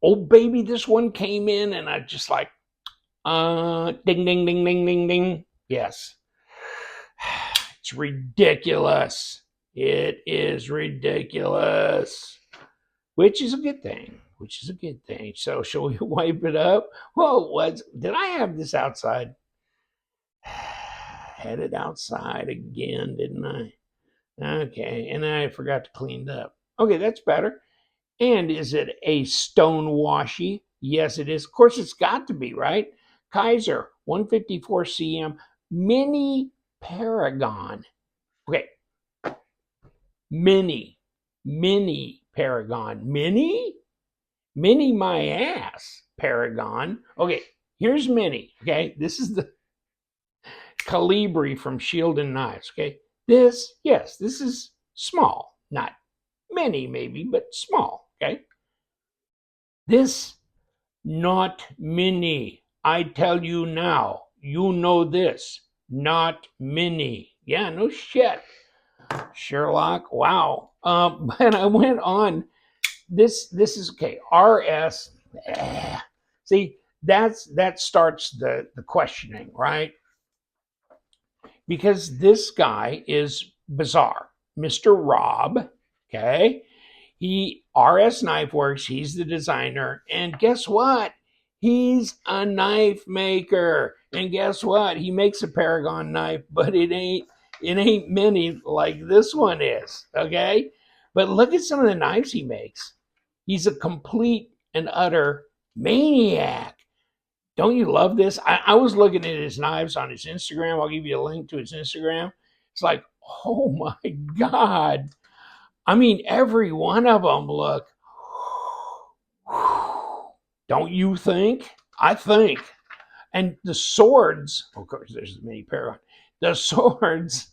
Oh, baby, this one came in and I just like, ding, ding, ding, ding, ding, ding. Yes. It's ridiculous. It is ridiculous. Which is a good thing. Which is a good thing. So, shall we wipe it up? Well, did I have this outside? Had it outside again, didn't I? Okay, and I forgot to clean it up. Okay, that's better. And is it a stone washi? Yes, it is. Of course, it's got to be, right? Kizer 154 cm mini Paragon. Okay, mini Paragon. Mini my ass, Paragon. Okay, here's mini. Okay, this is the Calibri from Shield and Knives. Okay, this is small, not many maybe, but small. Okay, this not mini. I tell you now, you know this, not mini. Yeah, no shit, Sherlock. Wow. But I went on. This is okay. RS. See, that starts the questioning, right? Because this guy is bizarre. Mr. Rob, okay? He RS Knifeworks, he's the designer, and guess what? He's a knife maker. And guess what? He makes a Paragon knife, but it ain't many like this one is, okay? But look at some of the knives he makes. He's a complete and utter maniac. Don't you love this? I was looking at his knives on his Instagram. I'll give you a link to his Instagram. It's like, oh my God. I mean, every one of them look. Don't you think? I think. And the swords, of course, there's the mini Paragon. The swords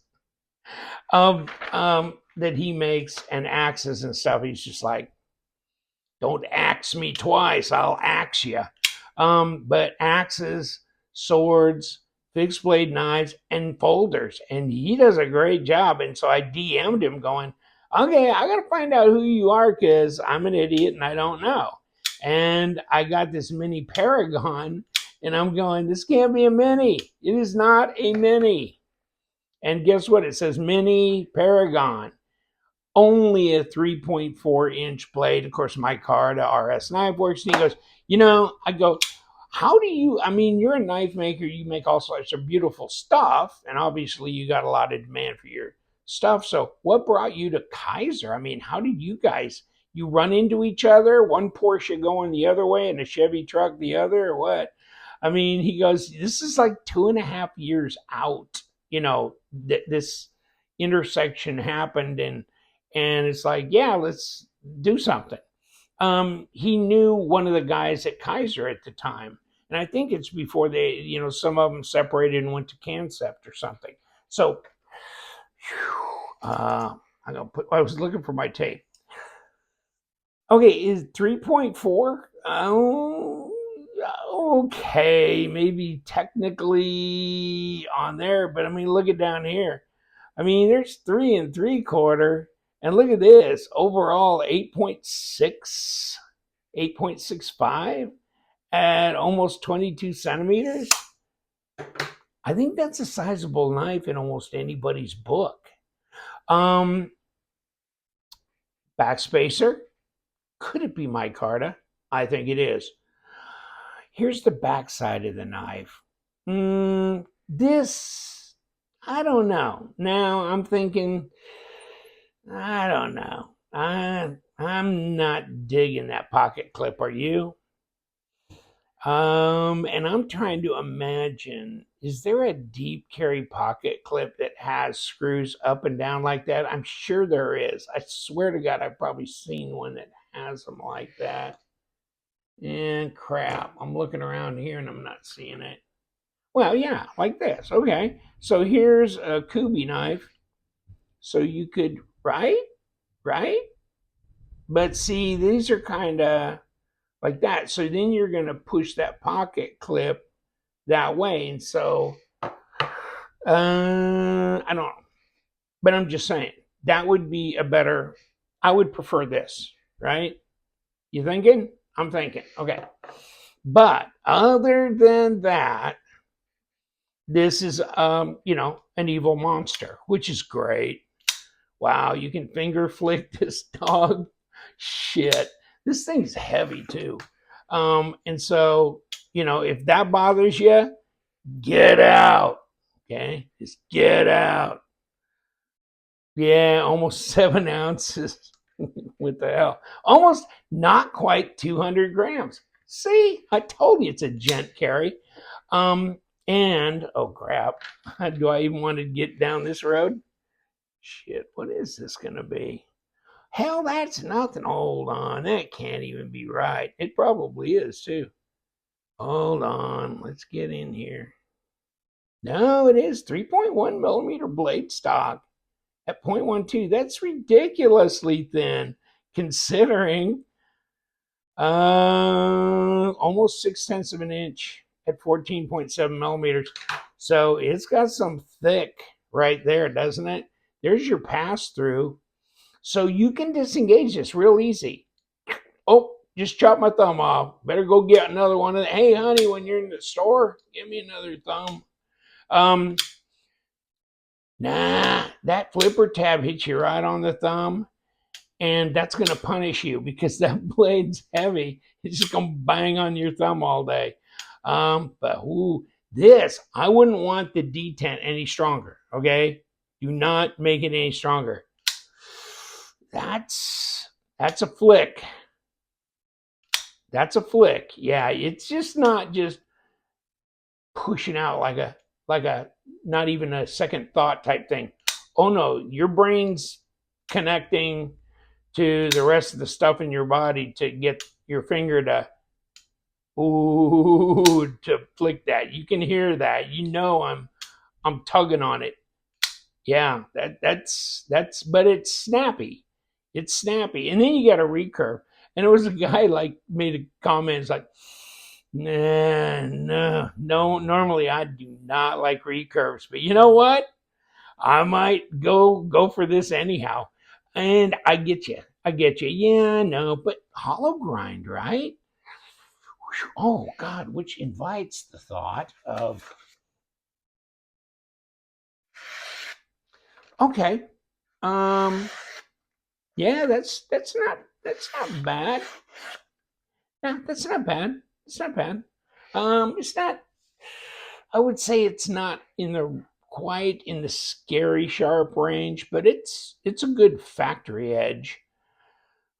that he makes and axes and stuff, he's just like, don't axe me twice, I'll axe you. But axes, swords, fixed blade knives, and folders. And he does a great job. And so I DM'd him going, okay, I got to find out who you are because I'm an idiot and I don't know. And I got this mini Paragon and I'm going, this can't be a mini. It is not a mini. And guess what? It says mini Paragon. Only a 3.4-inch blade. Of course, my card, RS Knifeworks. And he goes, I go, how do you, I mean, you're a knife maker. You make all sorts of beautiful stuff. And obviously, you got a lot of demand for your stuff. So, what brought you to Kizer? I mean, how did you run into each other? One Porsche going the other way and a Chevy truck the other, or what? I mean, he goes, this is like 2.5 years out. This intersection happened and it's like, yeah, let's do something. He knew one of the guys at Kizer at the time. And I think it's before some of them separated and went to Concept or something. So I was looking for my tape. Okay, is 3.4? Oh, okay, maybe technically on there, but I mean, look at down here. I mean, there's 3 3/4. And look at this, overall 8.6, 8.65 at almost 22 centimeters. I think that's a sizable knife in almost anybody's book. Backspacer. Could it be micarta? I think it is. Here's the back side of the knife. This, I don't know. Now I'm thinking, I don't know. I'm not digging that pocket clip. Are you? And I'm trying to imagine, is there a deep carry pocket clip that has screws up and down like that? I'm sure there is. I swear to God, I've probably seen one that has them like that. And crap, I'm looking around here and I'm not seeing it. Well, yeah, like this. Okay. So here's a Kubi knife. So you could, right? Right? But see, these are kind of like that. So then you're going to push that pocket clip that way. And so, I don't know. But I'm just saying, that would be I would prefer this, right? You thinking? I'm thinking. Okay. But other than that, this is, an evil monster, which is great. Wow, you can finger flick this dog. Shit. This thing's heavy too. And so, if that bothers you, get out. Okay? Just get out. Yeah, almost 7 ounces. What the hell? Almost not quite 200 grams. See, I told you it's a gent carry. And oh crap, do I even want to get down this road? Shit, what is this gonna be? Hell, that's nothing. Hold on, that can't even be right. It probably is too. Hold on, let's get in here. No, it is 3.1 millimeter blade stock at 0.12. That's ridiculously thin, considering almost 6/10 of an inch at 14.7 millimeters. So it's got some thick right there, doesn't it? There's your pass through. So you can disengage this real easy. Oh, just chop my thumb off. Better go get another one. Hey, honey, when you're in the store, give me another thumb. Nah, that flipper tab hits you right on the thumb, and that's going to punish you because that blade's heavy. It's just going to bang on your thumb all day. But this, I wouldn't want the detent any stronger, okay? Do not make it any stronger. That's a flick. That's a flick. Yeah, it's just not just pushing out like a not even a second thought type thing. Oh no, your brain's connecting to the rest of the stuff in your body to get your finger to flick that. You can hear that. I'm tugging on it. Yeah, that's but it's snappy. It's snappy. And then you got a recurve. And there was a guy like made a comment, it's like, no. Normally I do not like recurves, but you know what? I might go for this anyhow. And I get you. Yeah, no, but hollow grind, right? Oh God, which invites the thought of, okay, yeah, that's not bad. Yeah, that's not bad. It's not bad. It's not. I would say it's not quite in the scary sharp range, but it's a good factory edge.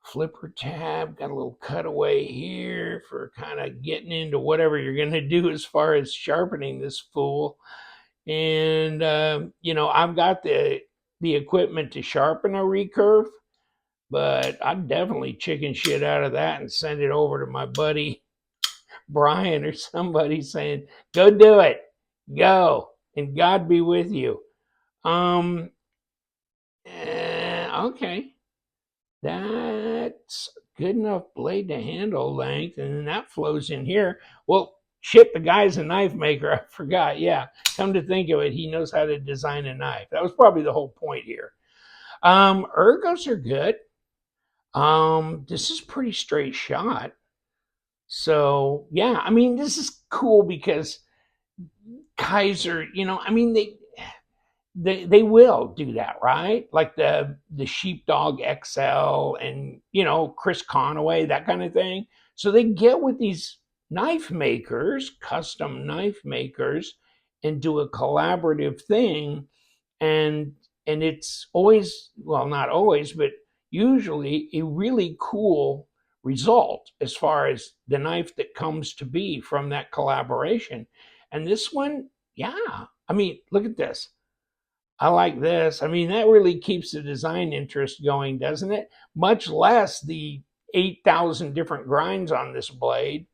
Flipper tab, got a little cutaway here for kind of getting into whatever you're going to do as far as sharpening this fool. And I've got the equipment to sharpen a recurve, but I'd definitely chicken shit out of that and send it over to my buddy Brian or somebody saying, go do it. Go. And God be with you. Okay. That's good enough blade to handle length. And then that flows in here. Well, shit, the guy's a knife maker. I forgot. Yeah. Come to think of it, he knows how to design a knife. That was probably the whole point here. Ergos are good. This is pretty straight shot. So yeah, I mean, this is cool because Kizer, they will do that, right? Like the Sheepdog XL and Chris Conaway, that kind of thing. So they get with these knife makers, custom knife makers, and do a collaborative thing, and it's always, well, not always, but usually a really cool result as far as the knife that comes to be from that collaboration. And this one, yeah, I mean, look at this. I like this. I mean, that really keeps the design interest going, doesn't it? Much less the 8,000 different grinds on this blade.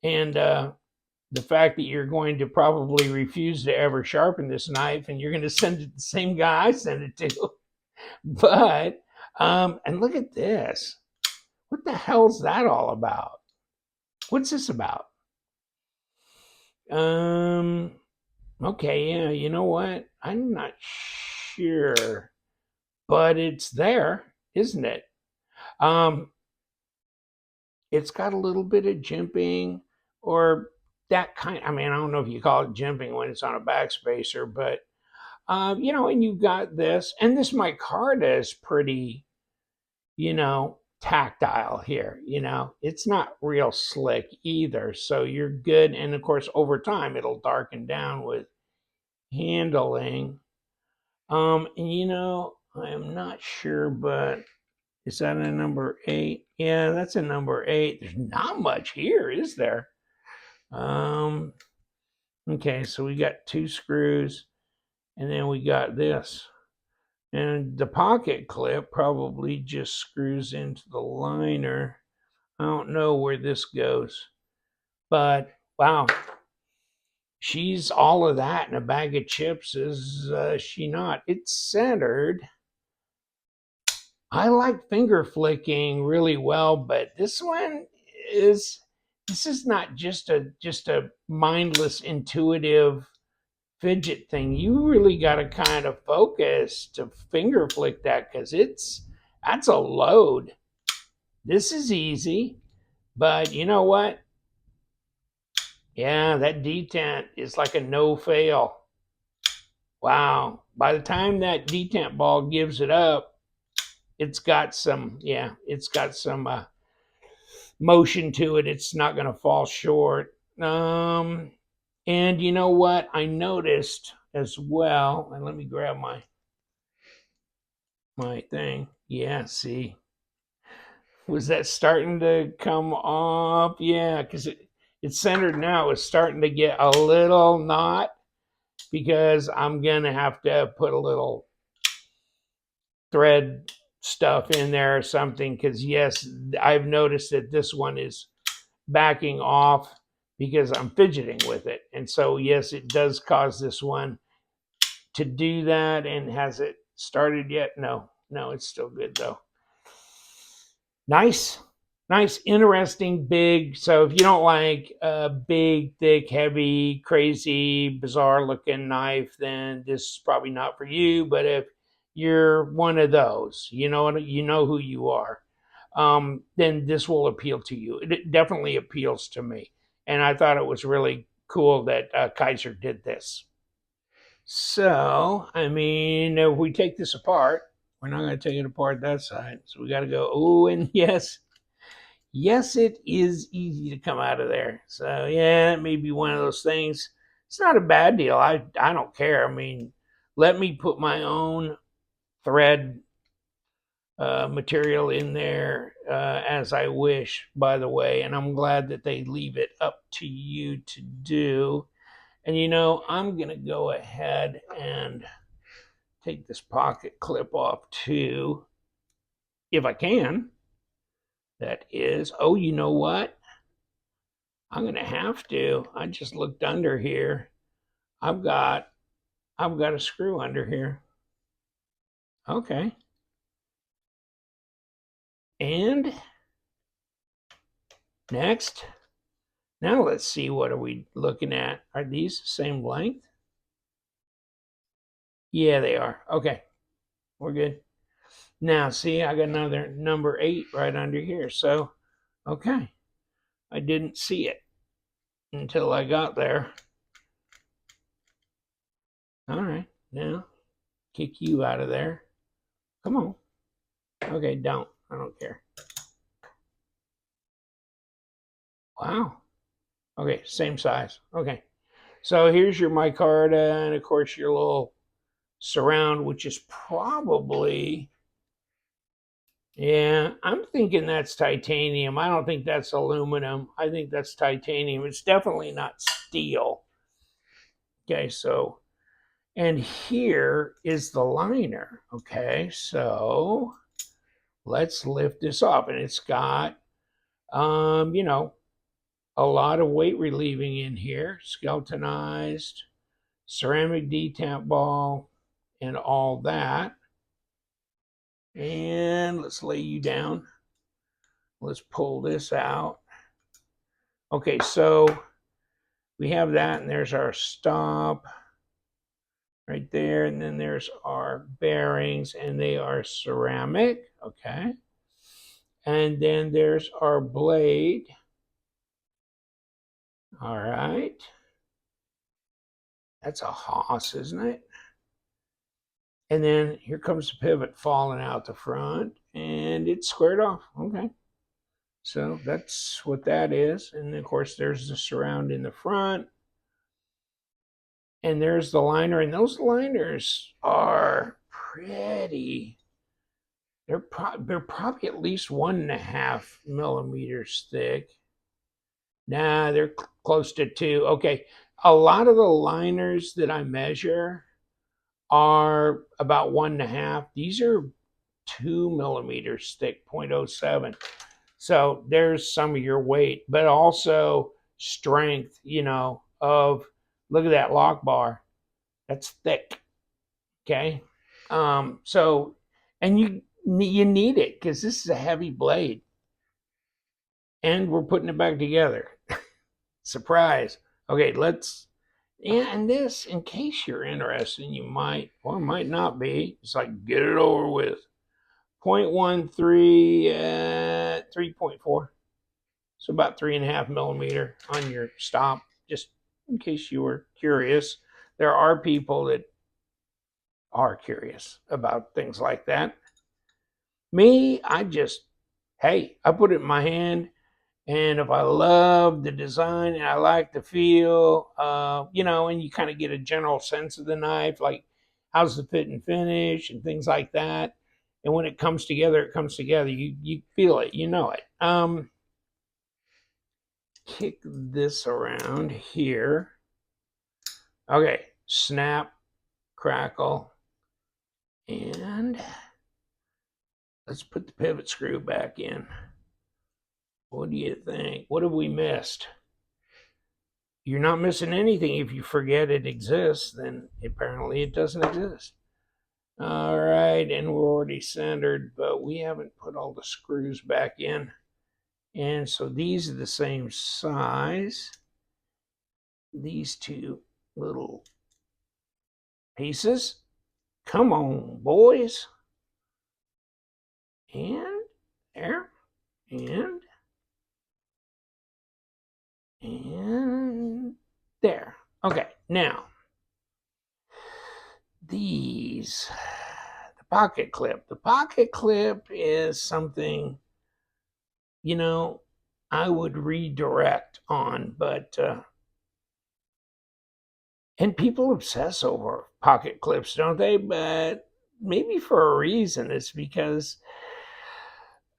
And the fact that you're going to probably refuse to ever sharpen this knife and you're going to send it to the same guy I sent it to. But, and look at this. What the hell's that all about? What's this about? Okay, yeah, you know what? I'm not sure, but it's there, isn't it? Um, It's got a little bit of jimping or that kind. I mean, I don't know if you call it jimping when it's on a backspacer, but you know, and you've got this, and this micarta is pretty, you know, tactile here. You know, it's not real slick either, so you're good. And of course, over time, it'll darken down with handling. And you know, I am not sure, but is that a number 8? Yeah, that's a number 8. There's not much here, is there? Um, okay, so we got 2 screws, and then we got this. And the pocket clip probably just screws into the liner. I don't know where this goes, but wow, she's all of that in a bag of chips, is she not? It's centered. I like finger flicking really well, but this one is this is not just a mindless intuitive fidget thing. You really got to kind of focus to finger flick that because that's a load. This is easy, but you know what? Yeah, that detent is like a no fail. Wow. By the time that detent ball gives it up, it's got some, yeah, it's got some motion to it. It's not going to fall short. And you know what? I noticed as well, and let me grab my thing. Yeah, see, was that starting to come off? Yeah, because it's centered now. It's starting to get a little knot because I'm gonna have to put a little thread stuff in there or something. Because yes, I've noticed that this one is backing off because I'm fidgeting with it, and so yes, it does cause this one to do that. And has it started yet? No, no, it's still good though. Nice, nice, interesting, big. So if you don't like a big, thick, heavy, crazy, bizarre looking knife, then this is probably not for you. But if you're one of those, you know who you are, then this will appeal to you. It definitely appeals to me, and I thought it was really cool that Kizer did this. So, I mean, if we take this apart, we're not going to take it apart that side. So we got to go, oh, and yes, yes, it is easy to come out of there. So, yeah, it may be one of those things. It's not a bad deal. I don't care. I mean, let me put my own thread material in there as I wish, by the way. And I'm glad that they leave it up to you to do. And you know, I'm going to go ahead and take this pocket clip off too, if I can. That is, oh, you know what? I'm going to have to. I just looked under here. I've got a screw under here. Okay. And next, now let's see, what are we looking at? Are these the same length? Yeah, they are. Okay. We're good. Now, see, I got another number 8 right under here. So, okay. I didn't see it until I got there. All right. Now, kick you out of there. Come on. Okay, don't. I don't care. Wow. Okay, same size. Okay. So here's your micarta, and of course your little surround, which is probably, yeah, I'm thinking that's titanium. I don't think that's aluminum. I think that's titanium. It's definitely not steel. Okay, so, and here is the liner. Okay, so let's lift this off. And it's got, you know, a lot of weight relieving in here, skeletonized, ceramic detent ball, and all that. And let's lay you down. Let's pull this out. Okay, so we have that, and there's our stop right there, and then there's our bearings, and they are ceramic. Okay. And then there's our blade. All right. That's a Haas, isn't it? And then here comes the pivot falling out the front, and it's squared off. Okay. So that's what that is. And of course, there's the surround in the front. And there's the liner. And those liners are pretty. They're probably at least 1.5 millimeters thick. Nah, they're close to 2. Okay. A lot of the liners that I measure are about 1.5. These are 2 millimeters thick, 0.07. So there's some of your weight, but also strength, of look at that lock bar. That's thick. Okay. So and you need it because this is a heavy blade. And we're putting it back together. Surprise. Okay, and this, in case you're interested, you might or might not be, it's like get it over with. 0.13 at 3.4. So about 3.5 millimeter on your stop, just in case you were curious. There are people that are curious about things like that. Me, I put it in my hand, and if I love the design and I like the feel, and you kind of get a general sense of the knife, like how's the fit and finish and things like that. And when it comes together, it comes together. You feel it, you know it. Kick this around here. Okay, snap, crackle, and let's put the pivot screw back in. What do you think? What have we missed? You're not missing anything. If you forget it exists, then apparently it doesn't exist. All right, and we're already centered, but we haven't put all the screws back in. And so these are the same size. These two little pieces. Come on, boys. And there. And there. Okay, now the pocket clip. The pocket clip is something, I would redirect on, but and people obsess over pocket clips, don't they? But maybe for a reason. It's because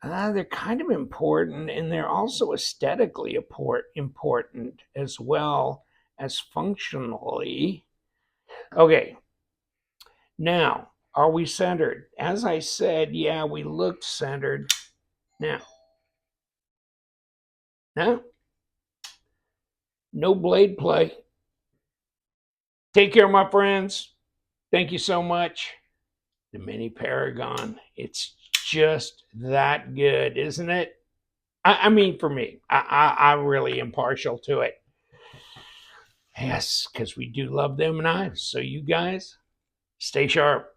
they're kind of important, and they're also aesthetically important as well as functionally. Okay, now, are we centered? As I said, yeah, we looked centered. Now, no blade play. Take care, my friends. Thank you so much. The mini Paragon. It's just that good, isn't it? I mean, for me, I'm really impartial to it. Yes, because we do love them knives. So you guys, stay sharp.